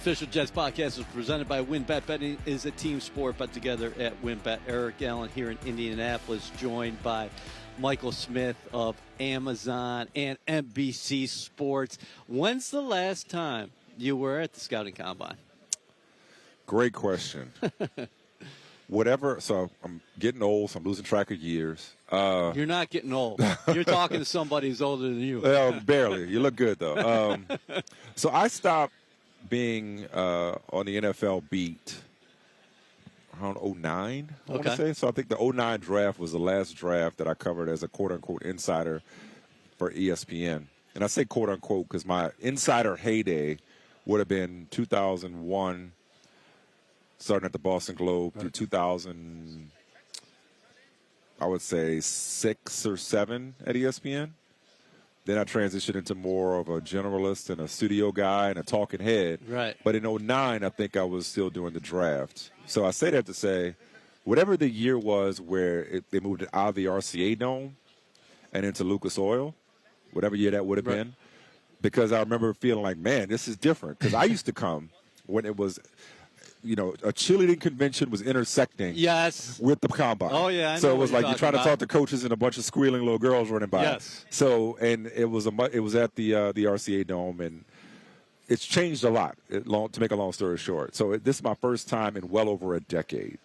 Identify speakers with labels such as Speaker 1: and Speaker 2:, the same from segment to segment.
Speaker 1: official Jets podcast is presented by WynnBET. Betting is a team sport, but together at WynnBET. Eric Allen here in Indianapolis, joined by Michael Smith of Amazon and NBC Sports. When's the last time you were at the Scouting Combine?
Speaker 2: Great question. So I'm getting old, so I'm losing track of years.
Speaker 1: You're not getting old. You're talking to somebody who's older than you.
Speaker 2: Well, barely. You look good, though. So I stopped being on the NFL beat around 2009, I want to say. So I think the 2009 draft was the last draft that I covered as a quote-unquote insider for ESPN. And I say quote-unquote because my insider heyday would have been 2001, starting at the Boston Globe, through 2000, I would say 6 or 7 at ESPN. Then I transitioned into more of a generalist and a studio guy and a talking head.
Speaker 1: Right.
Speaker 2: But in 2009, I think I was still doing the draft. So I say that to say, whatever the year was where they moved it out of the RCA Dome and into Lucas Oil, whatever year that would have been, because I remember feeling like, man, this is different. Because I used to come when it was – a cheerleading convention was intersecting with the combine.
Speaker 1: Oh, yeah.
Speaker 2: So it was like you're trying to talk to coaches and a bunch of squealing little girls running by.
Speaker 1: Yes.
Speaker 2: So, and it was at the RCA Dome, and it's changed a lot, to make a long story short. So this is my first time in well over a decade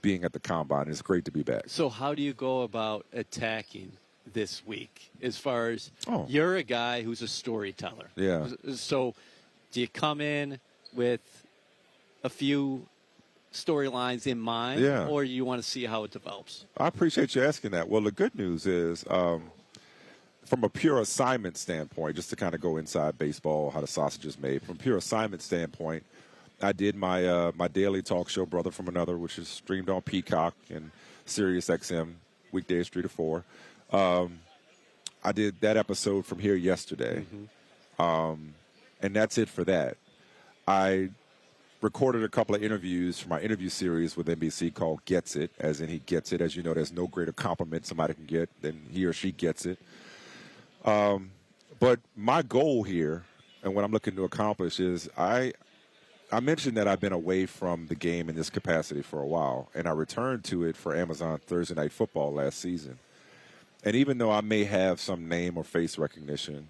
Speaker 2: being at the combine. It's great to be back.
Speaker 1: So how do you go about attacking this week as far as you're a guy who's a storyteller?
Speaker 2: Yeah.
Speaker 1: So do you come in with a few storylines in mind, or you want to see how it develops?
Speaker 2: I appreciate you asking that. Well, the good news is, from a pure assignment standpoint, just to kind of go inside baseball, how the sausage is made, from a pure assignment standpoint, I did my my daily talk show, Brother from Another, which is streamed on Peacock and Sirius XM, weekdays 3 to 4. I did that episode from here yesterday, and that's it for that. I recorded a couple of interviews for my interview series with NBC called Gets It, as in he gets it. As you know, there's no greater compliment somebody can get than he or she gets it. But my goal here and what I'm looking to accomplish is I mentioned that I've been away from the game in this capacity for a while, and I returned to it for Amazon Thursday Night Football last season. And even though I may have some name or face recognition,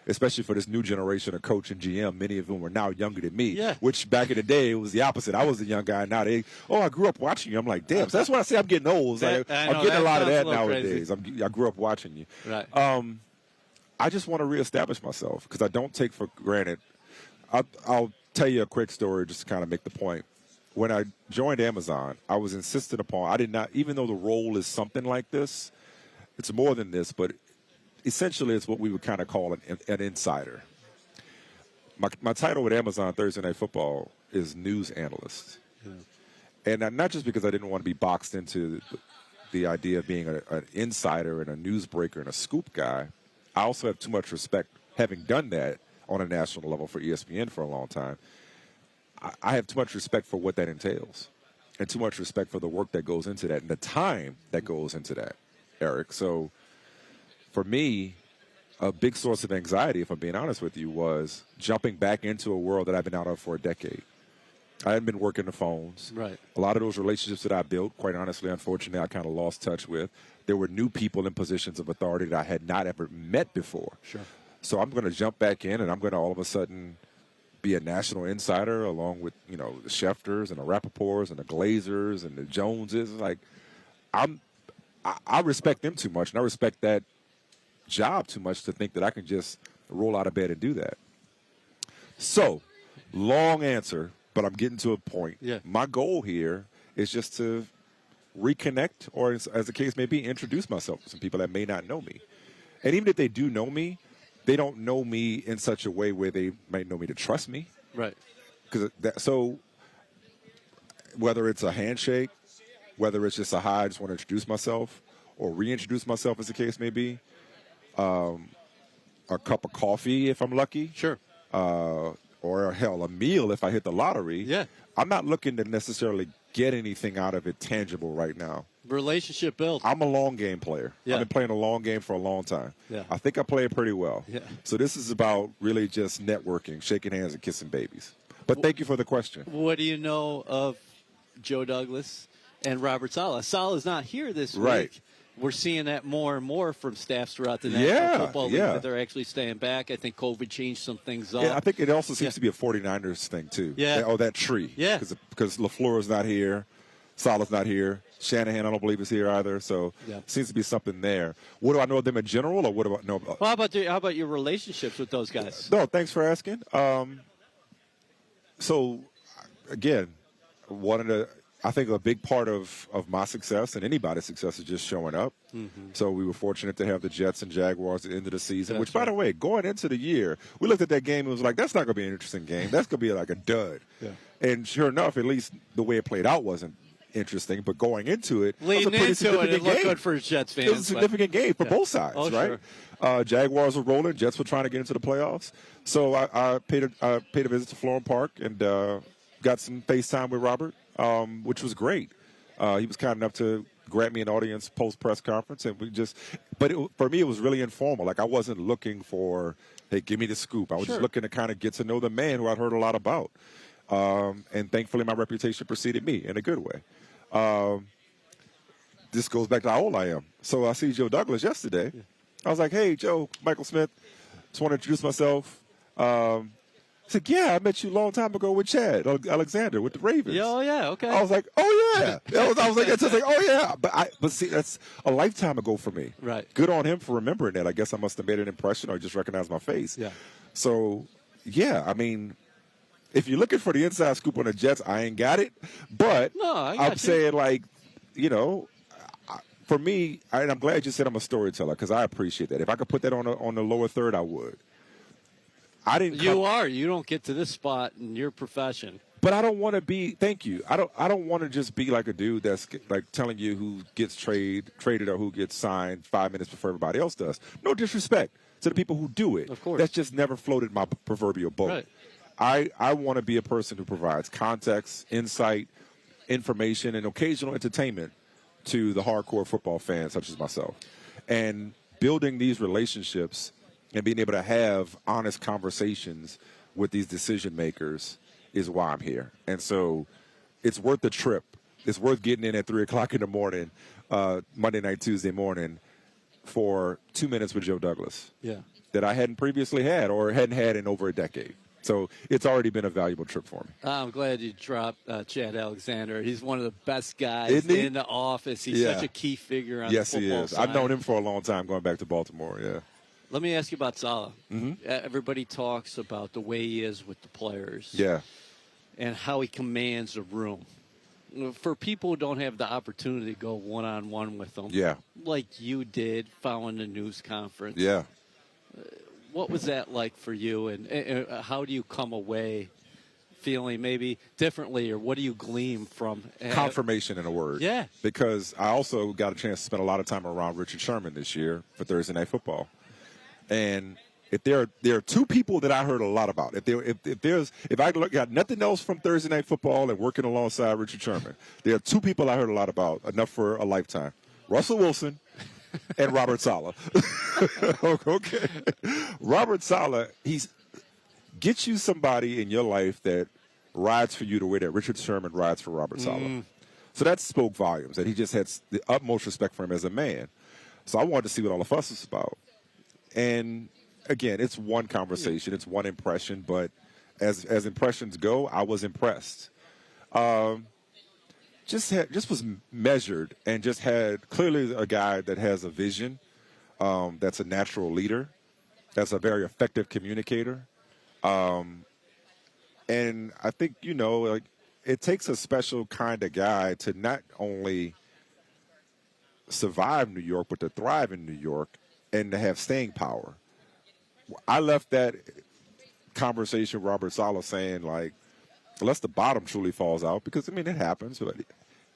Speaker 2: especially for this new generation of coach and GM, many of whom are now younger than me, which back in the day, it was the opposite. I was the young guy. Now I grew up watching you. I'm like, damn. So that's why I say I'm getting old. I'm getting a lot of that nowadays. I grew up watching you.
Speaker 1: Right.
Speaker 2: I just want to reestablish myself because I don't take for granted. I'll tell you a quick story just to kind of make the point. When I joined Amazon, I was insistent upon, I did not, even though the role is something like this, it's more than this, but essentially, it's what we would kind of call an insider. My title with Amazon Thursday Night Football is news analyst. Yeah. And not just because I didn't want to be boxed into the idea of being an insider and a newsbreaker and a scoop guy. I also have too much respect, having done that on a national level for ESPN for a long time. I have too much respect for what that entails and too much respect for the work that goes into that and the time that goes into that, Eric. So for me, a big source of anxiety, if I'm being honest with you, was jumping back into a world that I've been out of for a decade. I hadn't been working the phones.
Speaker 1: Right.
Speaker 2: A lot of those relationships that I built, quite honestly, unfortunately, I kind of lost touch with. There were new people in positions of authority that I had not ever met before.
Speaker 1: Sure.
Speaker 2: So I'm going to jump back in, and I'm going to all of a sudden be a national insider along with, the Schefters and the Rappaports and the Glazers and the Joneses. Like, I respect them too much, and I respect that job too much to think that I can just roll out of bed and do that. So, long answer, but I'm getting to a point.
Speaker 1: Yeah.
Speaker 2: My goal here is just to reconnect, or as the case may be, introduce myself to some people that may not know me. And even if they do know me, they don't know me in such a way where they might know me to trust me.
Speaker 1: Right.
Speaker 2: So whether it's a handshake, whether it's just a hi, I just want to introduce myself, or reintroduce myself as the case may be, a cup of coffee if I'm lucky.
Speaker 1: Sure.
Speaker 2: Or, hell, a meal if I hit the lottery.
Speaker 1: Yeah.
Speaker 2: I'm not looking to necessarily get anything out of it tangible right now.
Speaker 1: Relationship built.
Speaker 2: I'm a long game player.
Speaker 1: Yeah.
Speaker 2: I've been playing a long game for a long time.
Speaker 1: Yeah.
Speaker 2: I think I play it pretty well.
Speaker 1: Yeah.
Speaker 2: So this is about really just networking, shaking hands, and kissing babies. But thank you for the question.
Speaker 1: What do you know of Joe Douglas and Robert Saleh? Saleh's not here this
Speaker 2: Right.
Speaker 1: week. We're seeing that more and more from staffs throughout the National
Speaker 2: Yeah,
Speaker 1: Football League
Speaker 2: yeah.
Speaker 1: that they're actually staying back. I think COVID changed some things up.
Speaker 2: Yeah, I think it also seems
Speaker 1: Yeah.
Speaker 2: to be a 49ers thing, too.
Speaker 1: Yeah.
Speaker 2: That tree.
Speaker 1: Yeah.
Speaker 2: Because LaFleur's not here. Saleh's not here. Shanahan, I don't believe, is here either. So
Speaker 1: Yeah.
Speaker 2: seems to be something there. What do I know of them in general, or what do I know about?
Speaker 1: Well, how about your relationships with those guys?
Speaker 2: No, thanks for asking. So, again, I think a big part of my success and anybody's success is just showing up. Mm-hmm. So we were fortunate to have the Jets and Jaguars at the end of the season,
Speaker 1: That's
Speaker 2: which, by the way, going into the year, we looked at that game and was like, that's not going to be an interesting game. That's going to be like a dud.
Speaker 1: Yeah.
Speaker 2: And sure enough, at least the way it played out wasn't interesting, but going into it,
Speaker 1: Leading
Speaker 2: it was a pretty
Speaker 1: into it
Speaker 2: significant
Speaker 1: looked
Speaker 2: game.
Speaker 1: good for Jets fans.
Speaker 2: It was a significant game for
Speaker 1: Yeah.
Speaker 2: both sides,
Speaker 1: Oh,
Speaker 2: right?
Speaker 1: sure.
Speaker 2: Jaguars were rolling. Jets were trying to get into the playoffs. So I paid a visit to Florham Park and got some FaceTime with Robert, which was great. He was kind enough to grab me an audience post-press conference, and for me, it was really informal. Like, I wasn't looking for, hey, give me the scoop. I was just looking to kind of get to know the man who I'd heard a lot about. And thankfully, my reputation preceded me in a good way. This goes back to how old I am. So I see Joe Douglas yesterday. I was like, hey, Joe, Michael Smith, just want to introduce myself. He said, yeah, I met you a long time ago with Chad Alexander with the Ravens.
Speaker 1: Yeah, oh, yeah, okay.
Speaker 2: I was like, oh, yeah. I was like, oh, yeah. But see, that's a lifetime ago for me.
Speaker 1: Right.
Speaker 2: Good on him for remembering that. I guess I must have made an impression or just recognized my face.
Speaker 1: Yeah.
Speaker 2: So, yeah, I mean, if you're looking for the inside scoop on the Jets, I ain't got it. But
Speaker 1: No, I got
Speaker 2: I'm
Speaker 1: you.
Speaker 2: saying, like, for me, and I'm glad you said I'm a storyteller because I appreciate that. If I could put that on the lower third, I would.
Speaker 1: You don't get to this spot in your profession.
Speaker 2: But I don't want to be. Thank you. I don't want to just be like a dude that's like telling you who gets traded or who gets signed 5 minutes before everybody else does. No disrespect to the people who do it.
Speaker 1: Of course.
Speaker 2: That's just never floated my proverbial boat.
Speaker 1: Right.
Speaker 2: I want to be a person who provides context, insight, information, and occasional entertainment to the hardcore football fans such as myself. And building these relationships and being able to have honest conversations with these decision makers is why I'm here. And so it's worth the trip. It's worth getting in at 3 o'clock in the morning, Monday night, Tuesday morning, for 2 minutes with Joe Douglas.
Speaker 1: Yeah.
Speaker 2: That I hadn't previously had or hadn't had in over a decade. So it's already been a valuable trip for me.
Speaker 1: I'm glad you dropped Chad Alexander. He's one of the best guys
Speaker 2: Isn't he?
Speaker 1: in the office. He's such a key figure on
Speaker 2: Yes,
Speaker 1: the
Speaker 2: he
Speaker 1: football
Speaker 2: is.
Speaker 1: side.
Speaker 2: I've known him for a long time, going back to Baltimore, yeah.
Speaker 1: Let me ask you about Saleh.
Speaker 2: Mm-hmm.
Speaker 1: Everybody talks about the way he is with the players.
Speaker 2: Yeah.
Speaker 1: And how he commands a room. For people who don't have the opportunity to go one-on-one with him,
Speaker 2: Yeah.
Speaker 1: like you did following the news conference.
Speaker 2: Yeah.
Speaker 1: What was that like for you, and how do you come away feeling maybe differently, or what do you glean from
Speaker 2: Confirmation in a word.
Speaker 1: Yeah.
Speaker 2: Because I also got a chance to spend a lot of time around Richard Sherman this year for Thursday Night Football. And if there are two people that I heard a lot about, if I got nothing else from Thursday Night Football and working alongside Richard Sherman, there are two people I heard a lot about, enough for a lifetime: Russell Wilson and Robert Saleh. Okay, Robert Saleh, get you somebody in your life that rides for you the way that Richard Sherman rides for Robert Saleh. So that spoke volumes, that he just had the utmost respect for him as a man. So I wanted to see what all the fuss was about. And again, it's one conversation, it's one impression, but as impressions go, I was impressed. Just was measured and just had clearly a guy that has a vision, that's a natural leader, that's a very effective communicator. And I think, like, it takes a special kind of guy to not only survive New York, but to thrive in New York and to have staying power. I left that conversation with Robert Saleh saying, like, unless the bottom truly falls out, because, it happens, but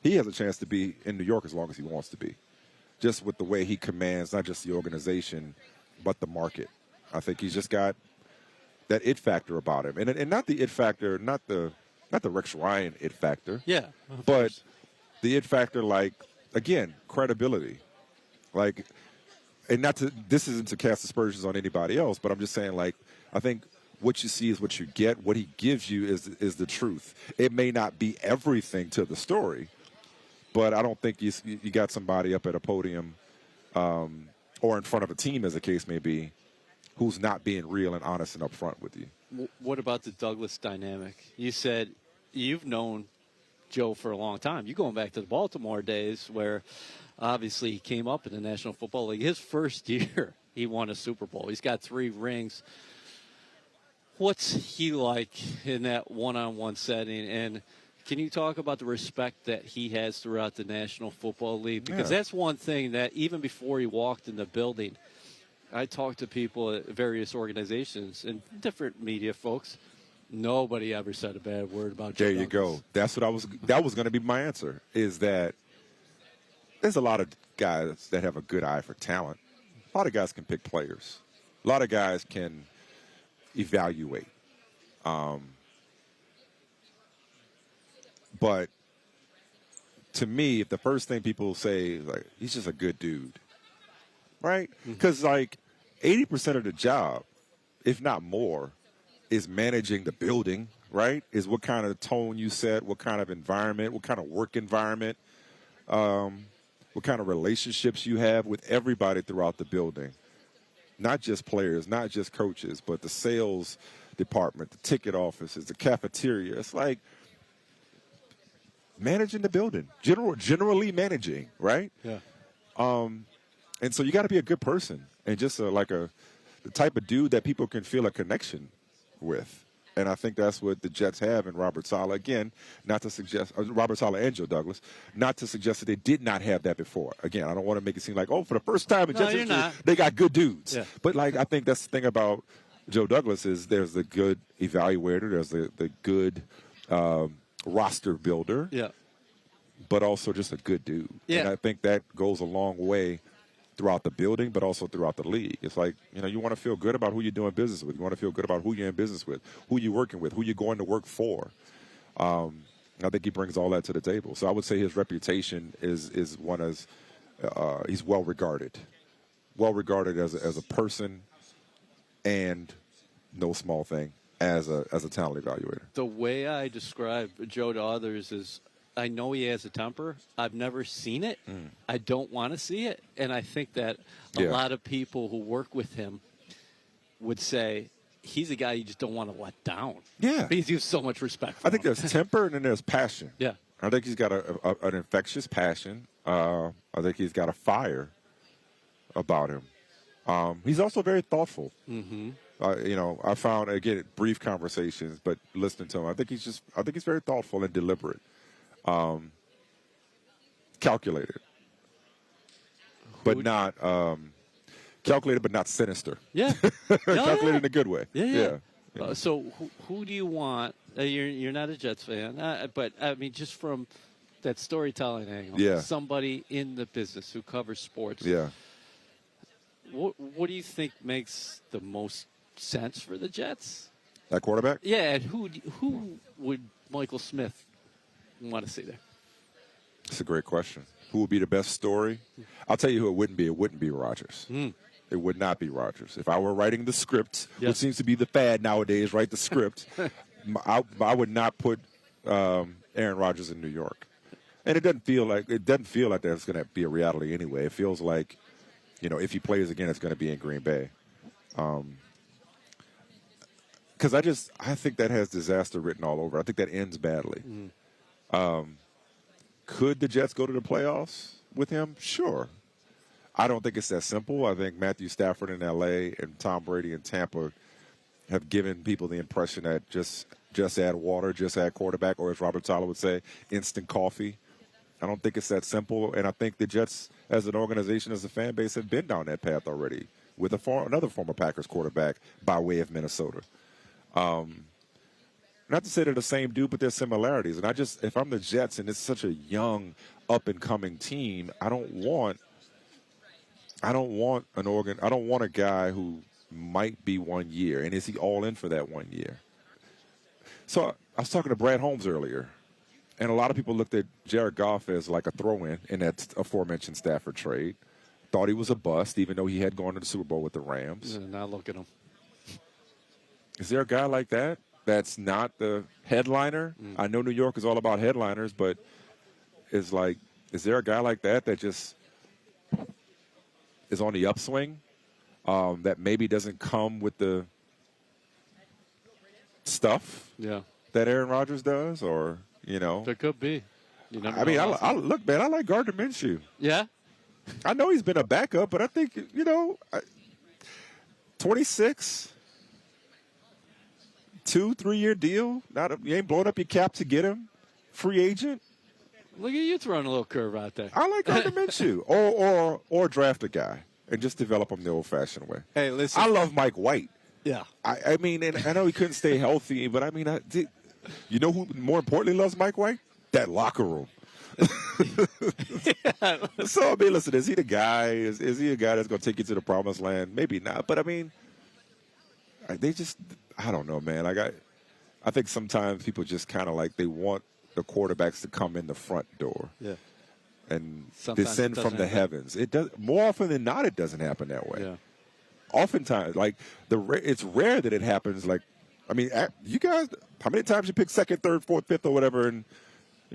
Speaker 2: he has a chance to be in New York as long as he wants to be, just with the way he commands not just the organization, but the market. I think he's just got that it factor about him. And not the it factor, not the Rex Ryan it factor.
Speaker 1: Yeah.
Speaker 2: But the it factor, like, again, credibility. Like, and this isn't to cast aspersions on anybody else, but I'm just saying, like, I think what you see is what you get. What he gives you is the truth. It may not be everything to the story, but I don't think you got somebody up at a podium or in front of a team, as the case may be, who's not being real and honest and upfront with you.
Speaker 1: What about the Douglas dynamic? You said you've known Joe for a long time. You're going back to the Baltimore days where obviously he came up in the National Football League. His first year, he won a Super Bowl. He's got 3 rings. What's he like in that one-on-one setting? And can you talk about the respect that he has throughout the National Football League? Because that's one thing that even before he walked in the building, I talked to people at various organizations and different media folks. Nobody ever said a bad word about Joe.
Speaker 2: There you go. That's what that was going to be my answer, is that there's a lot of guys that have a good eye for talent. A lot of guys can pick players. A lot of guys can evaluate. But to me, if the first thing people say is, like, he's just a good dude, right? Because, like, 80% of the job, if not more, is managing the building, right? Is what kind of tone you set, what kind of environment, what kind of work environment, what kind of relationships you have with everybody throughout the building. Not just players, not just coaches, but the sales department, the ticket offices, the cafeteria. It's like managing the building, generally managing, right?
Speaker 1: Yeah.
Speaker 2: And so you got to be a good person and just the type of dude that people can feel a connection with. And I think that's what the Jets have in Robert Saleh. Again, not to suggest Robert Saleh and Joe Douglas, not to suggest that they did not have that before. Again, I don't want to make it seem like, oh, for the first time in Jets history, they got good dudes.
Speaker 1: Yeah.
Speaker 2: But, like, I think that's the thing about Joe Douglas is there's the good evaluator, there's the good roster builder, but also just a good dude.
Speaker 1: Yeah.
Speaker 2: And I think that goes a long way throughout the building, but also throughout the league. It's like, you want to feel good about who you're doing business with. You want to feel good about who you're in business with, who you're working with, who you're going to work for. I think he brings all that to the table. So I would say his reputation is one as he's well regarded as a person, and no small thing as a talent evaluator.
Speaker 1: The way I describe Joe to others is, I know he has a temper. I've never seen it. I don't want to see it. And I think that a lot of people who work with him would say he's a guy you just don't want to let down.
Speaker 2: Yeah.
Speaker 1: Because you have so much respect for
Speaker 2: I think
Speaker 1: him.
Speaker 2: there's temper and then there's passion.
Speaker 1: Yeah.
Speaker 2: I think he's got an infectious passion. I think he's got a fire about him. He's also very thoughtful. Mm-hmm. I found, again, brief conversations, but listening to him, I think he's very thoughtful and deliberate. Calculated, but not sinister.
Speaker 1: Yeah,
Speaker 2: Calculated in a good way.
Speaker 1: Yeah. So who do you want? You're not a Jets fan, but I mean, just from that storytelling angle, somebody in the business who covers sports.
Speaker 2: Yeah.
Speaker 1: What do you think makes the most sense for the Jets?
Speaker 2: That quarterback?
Speaker 1: Yeah, and who would Michael Smith want to see there?
Speaker 2: That's a great question. Who would be the best story? I'll tell you who it wouldn't be. It wouldn't be Rodgers. It would not be Rodgers. If I were writing the script, which seems to be the fad nowadays, write the script, I would not put Aaron Rodgers in New York. And it doesn't feel like that's going to be a reality anyway. It feels like, if he plays again, it's going to be in Green Bay. Because I think that has disaster written all over. I think that ends badly. Could the Jets go to the playoffs with him? Sure. I don't think it's that simple. I think Matthew Stafford in L.A. and Tom Brady in Tampa have given people the impression that just add water, just add quarterback, or as Robert Saleh would say, instant coffee. I don't think it's that simple, and I think the Jets, as an organization, as a fan base, have been down that path already with another former Packers quarterback by way of Minnesota. Not to say they're the same dude, but there's similarities. And if I'm the Jets and it's such a young, up-and-coming team, I don't want a guy who might be 1 year. And is he all in for that 1 year? So I was talking to Brad Holmes earlier, And a lot of people looked at Jared Goff as like a throw-in in that aforementioned Stafford trade. Thought he was a bust, even though he had gone to the Super Bowl with the Rams.
Speaker 1: Now look at him.
Speaker 2: Is there a guy like that that's not the headliner? I know New York is all about headliners, but is there a guy like that just is on the upswing that maybe doesn't come with the stuff that Aaron Rodgers does, or
Speaker 1: There could be.
Speaker 2: I mean, I look, man, I like Gardner Minshew.
Speaker 1: Yeah.
Speaker 2: I know he's been a backup, but I think 26. 2-3 year deal. You ain't blowing up your cap to get him. Free agent.
Speaker 1: Look at you throwing a little curve out there.
Speaker 2: I like Gardner Minshew. Or draft a guy and just develop him the old-fashioned way.
Speaker 1: Hey, listen.
Speaker 2: I love Mike White.
Speaker 1: Yeah.
Speaker 2: I mean, and I know he couldn't stay healthy, but I mean, you know who more importantly loves Mike White? That locker room. So, I mean, listen, is he the guy? Is he a guy that's going to take you to the promised land? Maybe not. But, I mean, I don't know, man. I think sometimes people just kind of they want the quarterbacks to come in the front door.
Speaker 1: Yeah.
Speaker 2: And
Speaker 1: Sometimes
Speaker 2: descend from the heavens. It does more often than not. It doesn't happen that way.
Speaker 1: Yeah.
Speaker 2: Oftentimes, it's rare that it happens. I mean, you guys, how many times you pick second, third, fourth, fifth, or whatever, and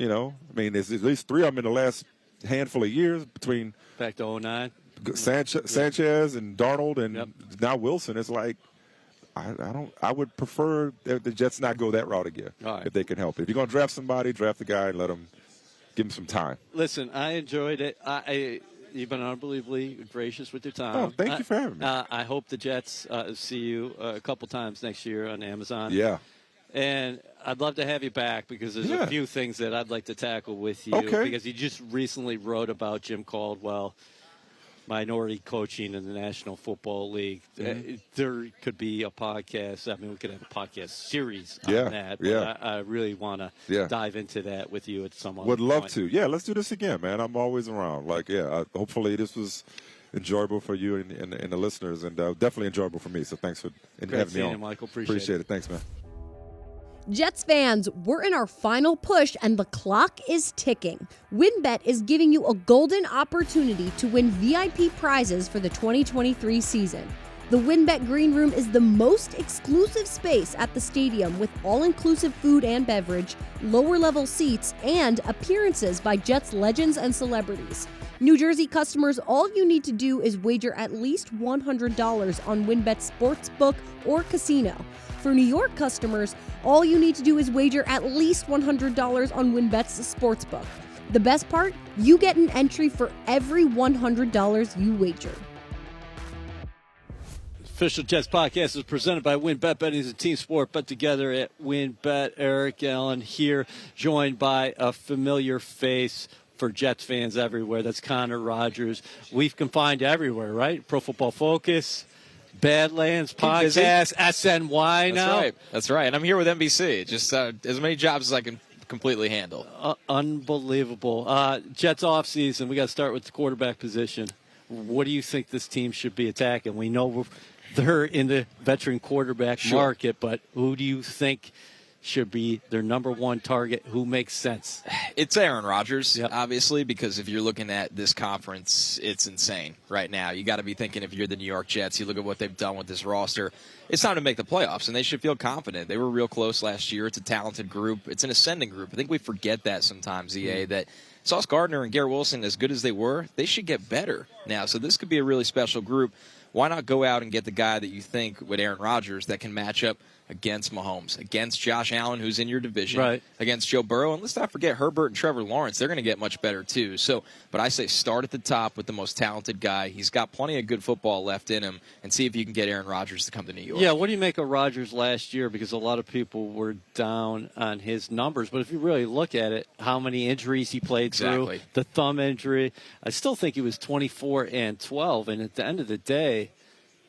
Speaker 2: I mean, there's at least 3 of them in the last handful of years between
Speaker 1: back to 2009.
Speaker 2: Sanchez and Darnold and now Wilson. It's I would prefer that the Jets not go that route again if they can help it. If you're going to draft somebody, draft the guy and give him some time.
Speaker 1: Listen, I enjoyed it. You've been unbelievably gracious with your time.
Speaker 2: Oh, thank you for having me.
Speaker 1: I hope the Jets see you a couple times next year on Amazon.
Speaker 2: Yeah.
Speaker 1: And I'd love to have you back because there's a few things that I'd like to tackle with you.
Speaker 2: Okay.
Speaker 1: Because you just recently wrote about Jim Caldwell, minority coaching in the National Football League.
Speaker 2: Mm-hmm.
Speaker 1: There could be a podcast. I mean, we could have a podcast series on that. But I really want to dive into that with you at some other
Speaker 2: Would love
Speaker 1: point.
Speaker 2: to. Yeah, let's do this again, man. I'm always around. Hopefully this was enjoyable for you and the listeners, and definitely enjoyable for me. So thanks for having me on.
Speaker 1: You, Michael. Appreciate
Speaker 2: it. Thanks, man.
Speaker 3: Jets fans, we're in our final push and the clock is ticking. WynnBET is giving you a golden opportunity to win VIP prizes for the 2023 season. The WynnBET Green Room is the most exclusive space at the stadium with all-inclusive food and beverage, lower-level seats, and appearances by Jets legends and celebrities. New Jersey customers, all you need to do is wager at least $100 on WynnBET Sportsbook or Casino. For New York customers, all you need to do is wager at least $100 on WynnBET's Sportsbook. The best part? You get an entry for every $100 you wager.
Speaker 1: Official Jets podcast is presented by WynnBET. Betting is a team sport, but together at WynnBET. Eric Allen here, joined by a familiar face for Jets fans everywhere. That's Connor Rogers. We've confined everywhere, right? Pro Football Focus, Badlands Podcast, SNY now.
Speaker 4: That's right. And I'm here with NBC. Just as many jobs as I can completely handle.
Speaker 1: Unbelievable. Jets offseason, we got to start with the quarterback position. What do you think this team should be attacking? We know they're in the veteran quarterback market, but who do you think should be their number one target? Who makes sense?
Speaker 4: It's Aaron Rodgers, obviously, because if you're looking at this conference, it's insane right now. You got to be thinking, if you're the New York Jets, you look at what they've done with this roster, it's time to make the playoffs, and they should feel confident. They were real close last year. It's a talented group. It's an ascending group. I think we forget that sometimes, EA, that Sauce Gardner and Garrett Wilson, as good as they were, they should get better now. So this could be a really special group. Why not go out and get the guy that you think with Aaron Rodgers that can match up against Mahomes, against Josh Allen, who's in your division, against Joe Burrow, and let's not forget Herbert and Trevor Lawrence. They're going to get much better too. So, but I say start at the top with the most talented guy. He's got plenty of good football left in him, and see if you can get Aaron Rodgers to come to New York.
Speaker 1: Yeah, what do you make of Rodgers last year? Because a lot of people were down on his numbers, but if you really look at it, how many injuries he played through, the thumb injury, I still think he was 24-12, and at the end of the day,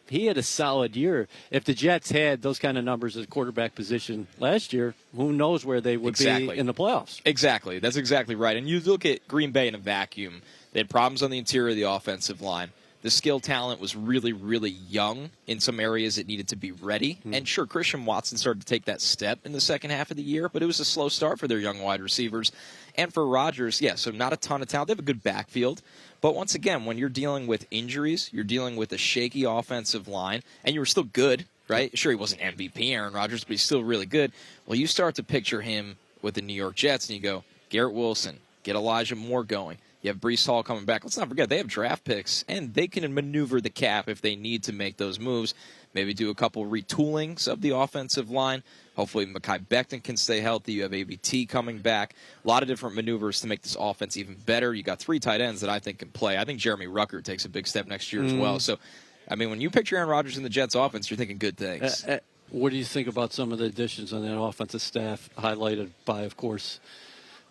Speaker 1: he had a solid year. If the Jets had those kind of numbers at quarterback position last year, who knows where they would be in the playoffs.
Speaker 4: Exactly. That's exactly right. And you look at Green Bay in a vacuum. They had problems on the interior of the offensive line. The skill talent was really, really young. In some areas, it needed to be ready. And sure, Christian Watson started to take that step in the second half of the year, but it was a slow start for their young wide receivers. And for Rodgers, yeah, so not a ton of talent. They have a good backfield. But once again, when you're dealing with injuries, you're dealing with a shaky offensive line, and you were still good, right? Sure, he wasn't MVP Aaron Rodgers, but he's still really good. Well, you start to picture him with the New York Jets, and you go, Garrett Wilson, get Elijah Moore going. You have Breece Hall coming back. Let's not forget, they have draft picks, and they can maneuver the cap if they need to make those moves. Maybe do a couple retoolings of the offensive line. Hopefully, Mekhi Becton can stay healthy. You have ABT coming back. A lot of different maneuvers to make this offense even better. You got 3 tight ends that I think can play. I think Jeremy Rucker takes a big step next year as well. So, I mean, when you picture Aaron Rodgers in the Jets offense, you're thinking good things.
Speaker 1: What do you think about some of the additions on that offensive staff, highlighted by, of course,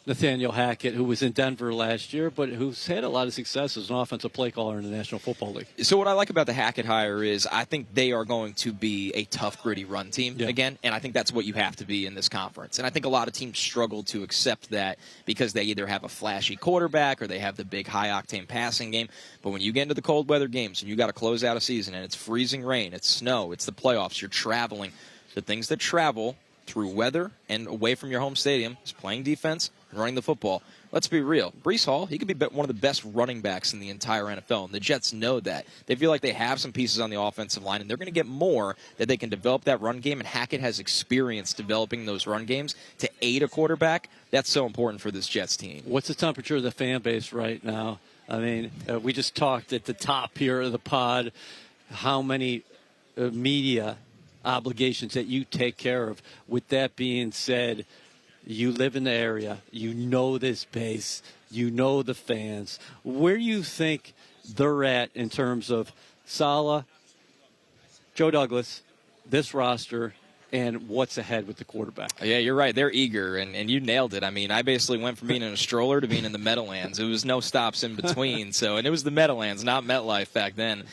Speaker 1: Nathaniel Hackett, who was in Denver last year, but who's had a lot of success as an offensive play caller in the National Football League?
Speaker 4: So what I like about the Hackett hire is I think they are going to be a tough, gritty run team again, and I think that's what you have to be in this conference. And I think a lot of teams struggle to accept that because they either have a flashy quarterback or they have the big high-octane passing game. But when you get into the cold weather games and you got to close out a season and it's freezing rain, it's snow, it's the playoffs, you're traveling, the things that travel through weather and away from your home stadium is playing defense and running the football. Let's be real. Breece Hall, he could be one of the best running backs in the entire NFL, and the Jets know that. They feel like they have some pieces on the offensive line, and they're going to get more that they can develop that run game, and Hackett has experience developing those run games to aid a quarterback. That's so important for this Jets team.
Speaker 1: What's the temperature of the fan base right now? I mean, we just talked at the top here of the pod how many media obligations that you take care of. With that being said, you live in the area, you know this base, you know the fans. Where do you think they're at in terms of Saleh, Joe Douglas, this roster, and what's ahead with the quarterback?
Speaker 4: Yeah, you're right. They're eager, and you nailed it. I mean, I basically went from being in a stroller to being in the Meadowlands. It was no stops in between. And it was the Meadowlands, not MetLife back then.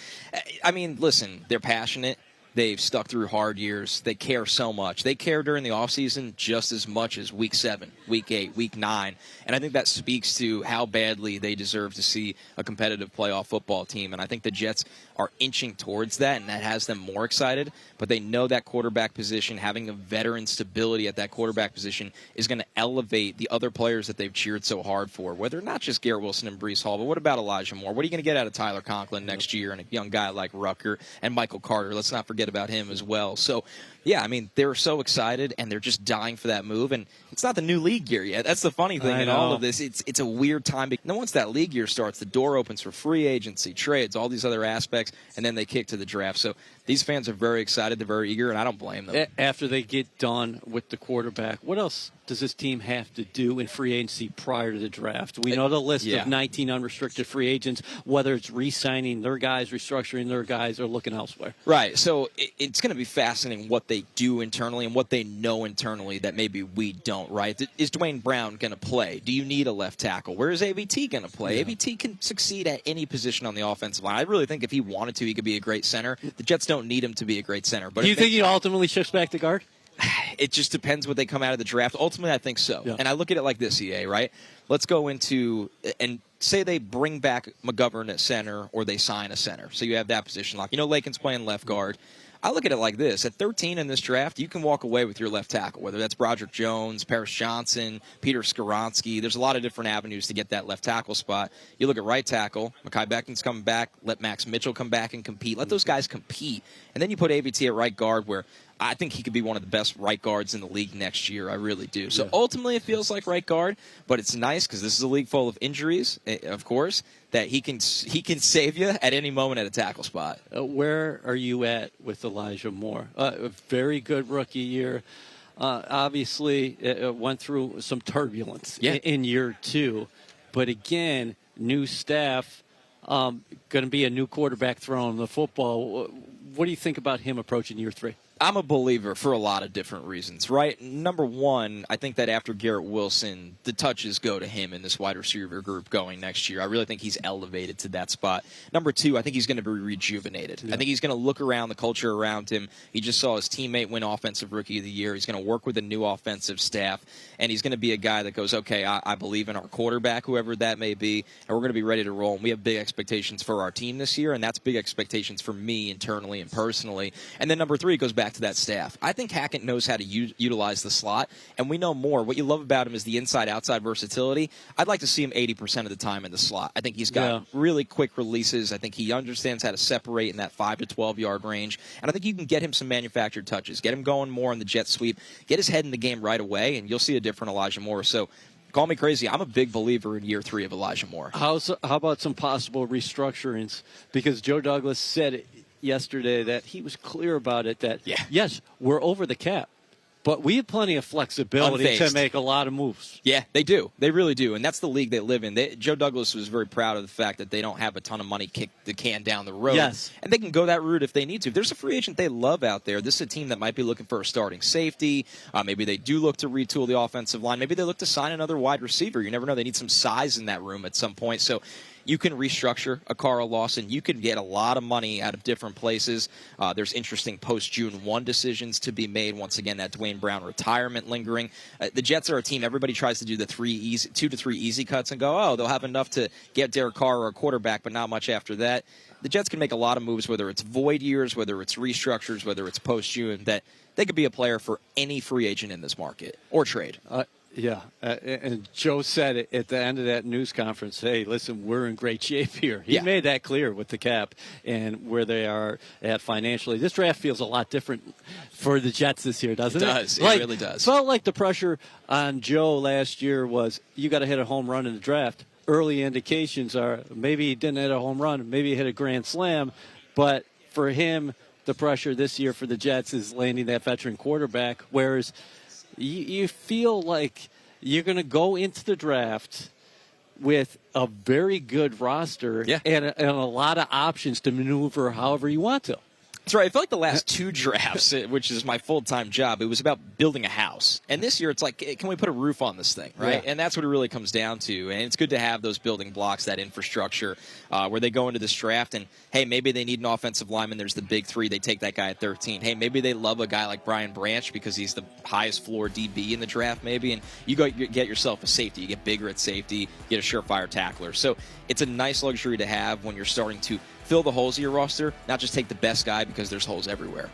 Speaker 4: I mean, listen, they're passionate. They've stuck through hard years. They care so much. They care during the offseason just as much as Week 7, Week 8, Week 9. And I think that speaks to how badly they deserve to see a competitive playoff football team. And I think the Jets are inching towards that, and that has them more excited. But they know that quarterback position, having a veteran stability at that quarterback position, is going to elevate the other players that they've cheered so hard for, whether not just Garrett Wilson and Breece Hall, but what about Elijah Moore? What are you going to get out of Tyler Conklin next year and a young guy like Rucker and Michael Carter? Let's not forget about him as well. So, yeah, I mean, they're so excited, and they're just dying for that move. And it's not the new league year yet. That's the funny thing in all of this. It's a weird time. Now, once that league year starts, the door opens for free agency, trades, all these other aspects, and then they kick to the draft. So these fans are very excited. They're very eager, and I don't blame them.
Speaker 1: After they get done with the quarterback, what else does this team have to do in free agency prior to the draft? We know the list of 19 unrestricted free agents, whether it's re-signing their guys, restructuring their guys, or looking elsewhere.
Speaker 4: Right. So it's going to be fascinating what they do internally and what they know internally that maybe we don't, right? Is Dwayne Brown going to play? Do you need a left tackle? Where is ABT going to play? ABT can succeed at any position on the offensive line. I really think if he wanted to, he could be a great center. The Jets don't need him to be a great center. But
Speaker 1: do you think he ultimately shifts back to guard?
Speaker 4: It just depends what they come out of the draft. Ultimately, I think so. Yeah. And I look at it like this, EA, right? Let's go into and say they bring back McGovern at center or they sign a center. So you have that position locked. You know Lakin's playing left guard. I look at it like this. At 13 in this draft, you can walk away with your left tackle, whether that's Broderick Jones, Paris Johnson, Peter Skoronski. There's a lot of different avenues to get that left tackle spot. You look at right tackle, Mekhi Becton's coming back. Let Max Mitchell come back and compete. Let those guys compete. And then you put ABT at right guard where I think he could be one of the best right guards in the league next year. I really do. So ultimately it feels like right guard, but it's nice because this is a league full of injuries, of course, that he can save you at any moment at a tackle spot.
Speaker 1: Where are you at with Elijah Moore? A very good rookie year. Obviously, it went through some turbulence in year 2. But again, new staff, going to be a new quarterback throwing the football. What do you think about him approaching year 3?
Speaker 4: I'm a believer for a lot of different reasons, right? Number one, I think that after Garrett Wilson, the touches go to him in this wide receiver group going next year. I really think he's elevated to that spot. Number two, I think he's going to be rejuvenated. Yeah. I think he's going to look around the culture around him. He just saw his teammate win Offensive Rookie of the Year. He's going to work with a new offensive staff, and he's going to be a guy that goes, okay, I believe in our quarterback, whoever that may be, and we're going to be ready to roll. And we have big expectations for our team this year, and that's big expectations for me internally and personally. And then number three goes back to that staff. I think Hackett knows how to utilize the slot, and we know more. What you love about him is the inside-outside versatility. I'd like to see him 80% of the time in the slot. I think he's got really quick releases. I think he understands how to separate in that 5 to 12-yard range, and I think you can get him some manufactured touches, get him going more on the jet sweep, get his head in the game right away, and you'll see a different Elijah Moore. So call me crazy. I'm a big believer in year 3 of Elijah Moore.
Speaker 1: How about some possible restructurings? Because Joe Douglas said it yesterday that he was clear about it, that yes, we're over the cap, but we have plenty of flexibility to make a lot of moves.
Speaker 4: Yeah, they do. They really do, and that's the league they live in. Joe Douglas was very proud of the fact that they don't have a ton of money kick the can down the road.
Speaker 1: Yes.
Speaker 4: And they can go that route if they need to. If there's a free agent they love out there, this is a team that might be looking for a starting safety. Maybe they do look to retool the offensive line. Maybe they look to sign another wide receiver. You never know. They need some size in that room at some point. So you can restructure a Carl Lawson. You can get a lot of money out of different places. There's interesting post-June 1 decisions to be made. Once again, that Dwayne Brown retirement lingering. The Jets are a team, everybody tries to do the 2 to 3 easy cuts and go, oh, they'll have enough to get Derek Carr or a quarterback, but not much after that. The Jets can make a lot of moves, whether it's void years, whether it's restructures, whether it's post-June, that they could be a player for any free agent in this market or trade.
Speaker 1: And Joe said it at the end of that news conference, hey, listen, we're in great shape here. He made that clear with the cap and where they are at financially. This draft feels a lot different for the Jets this year, doesn't it?
Speaker 4: It does. It really does.
Speaker 1: Felt like the pressure on Joe last year was you got to hit a home run in the draft. Early indications are maybe he didn't hit a home run, maybe he hit a grand slam, but for him, the pressure this year for the Jets is landing that veteran quarterback, whereas you feel like you're going to go into the draft with a very good roster and a lot of options to maneuver however you want to.
Speaker 4: That's right. I feel like the last 2 drafts, which is my full-time job, it was about building a house. And this year it's like, can we put a roof on this thing, right? Yeah. And that's what it really comes down to. And it's good to have those building blocks, that infrastructure, where they go into this draft and, hey, maybe they need an offensive lineman. There's the big 3. They take that guy at 13. Hey, maybe they love a guy like Brian Branch because he's the highest floor DB in the draft maybe. And you get yourself a safety. You get bigger at safety. You get a surefire tackler. So it's a nice luxury to have when you're starting to fill the holes of your roster, not just take the best guy because there's holes everywhere.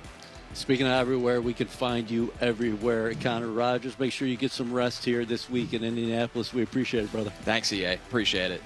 Speaker 1: Speaking of everywhere, we can find you everywhere. Connor Rogers, make sure you get some rest here this week in Indianapolis. We appreciate it, brother.
Speaker 4: Thanks, EA. Appreciate it.